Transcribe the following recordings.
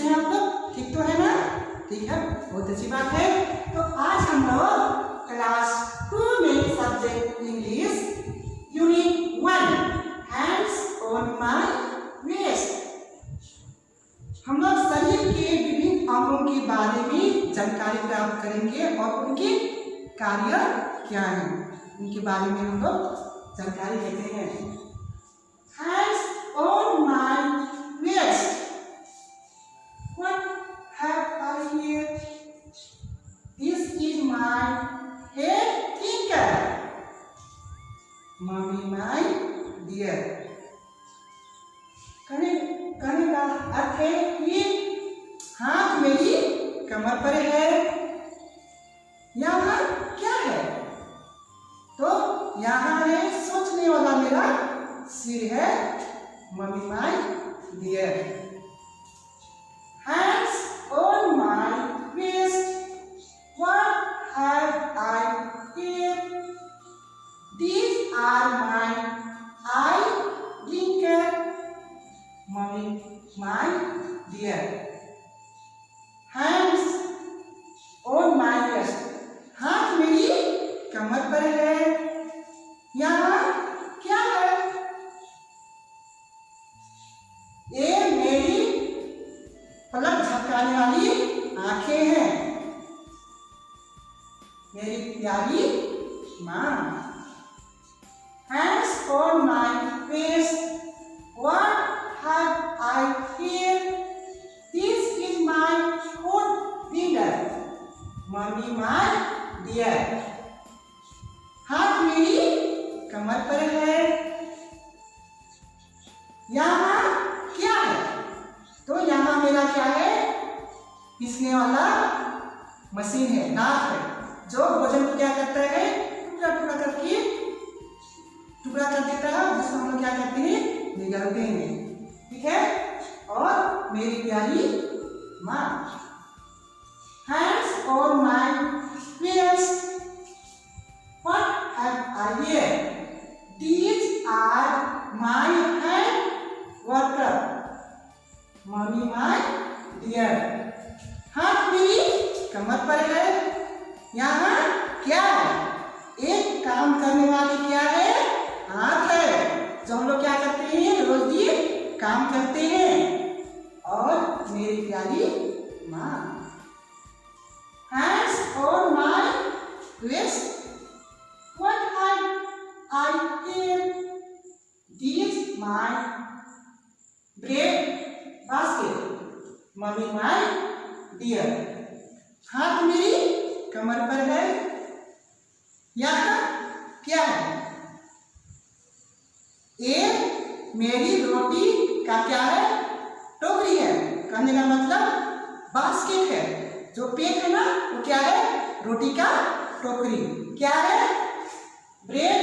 हैं आप लोग? ठीक तो है ना? ठीक है, बहुत अच्छी बात है। तो आज हम लोग क्लास 2 में subject English unit 1 hands on my waist, हम लोग शरीर के विभिन्न अंगों के बारे में जानकारी प्राप्त करेंगे और उनके कार्य क्या है, उनके बारे में हम लोग जानकारी लेते हैं। Hands on my waist, what have I here? This is my head finger, mummy my dear. कहने का अर्थ है कि हाथ मेरी कमर पर है। यहाँ क्या है? तो यहाँ है सोचने वाला मेरा सिर है, mummy my dear. Hands on my waist, what have I here? These are my eye drinker, mummy my dear. Hands on my waist, हाथ मेरी कमर पर है। यहाँ क्या है? ये मेरी पलक झपकाने वाली आंखें हैं, मेरी प्यारी माँ। Hands on my waist, what have I here? This is my foot finger, mummy my dear. हाथ मेरी कमर पर है। यहाँ क्या है? तो यहाँ मेरा क्या है? पीसने वाला मशीन है, दांत है, जो भोजन को क्या करता है? टुकड़ा टुकड़ा करके टुकड़ा कर देता है, जिसको हम लोग क्या करते हैं? निगलते हैं। ठीक है? और मेरी प्यारी माँ। Hands on my waist, what have I here? These are my hand worker, mummy my dear. हाथ मेरी कमर पर है। यहाँ क्या है? एक काम करने वाली क्या है? हाथ है, जो हम लोग क्या करते हैं? रोज दिन काम करते हैं। और मेरी प्यारी माँ। Hands on my waist, what have I here? These my bread basket, mummy my dear. हाथ मेरी कमर पर है। यहाँ क्या है? ये मेरी रोटी का क्या है? टोकरी है। कहने का मतलब बास्केट है, जो पैक है ना, वो क्या है? रोटी का टोकरी। क्या है? Bread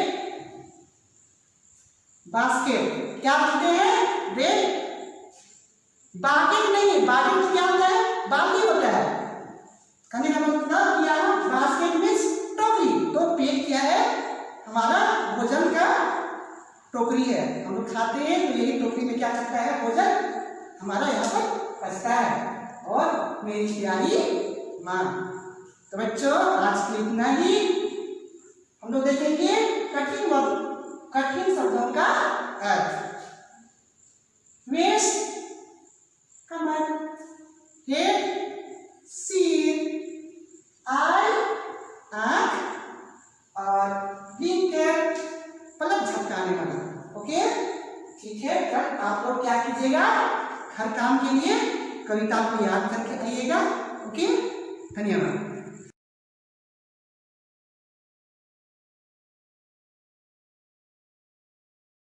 basket. क्या बोलते हैं? ब्रेड बास्केट नहीं, बास्केट में क्या होता है? बाल्टी होता है। कहने का मतलब यहाँ बास्केट मीन्स टोकरी। तो पैक क्या है? हमारा भोजन का टोकरी है, हम लोग खाते हैं तो यही टोकरी में क्या करता है? भोजन हमारा यहाँ पर बचता है। और मेरी प्यारी माँ। तो बच्चों, आज के इतना ही। हम लोग देखेंगे कठिन शब्दों का अर्थ। वेस्ट, कमर, हेड, सिर, आई आँख, और ब्लिंकर पलक झपकाने वाला। ओके, ठीक है। कल आप लोग क्या कीजिएगा? हर काम के लिए कविता को याद करके आइएगा। ओके, धन्यवाद।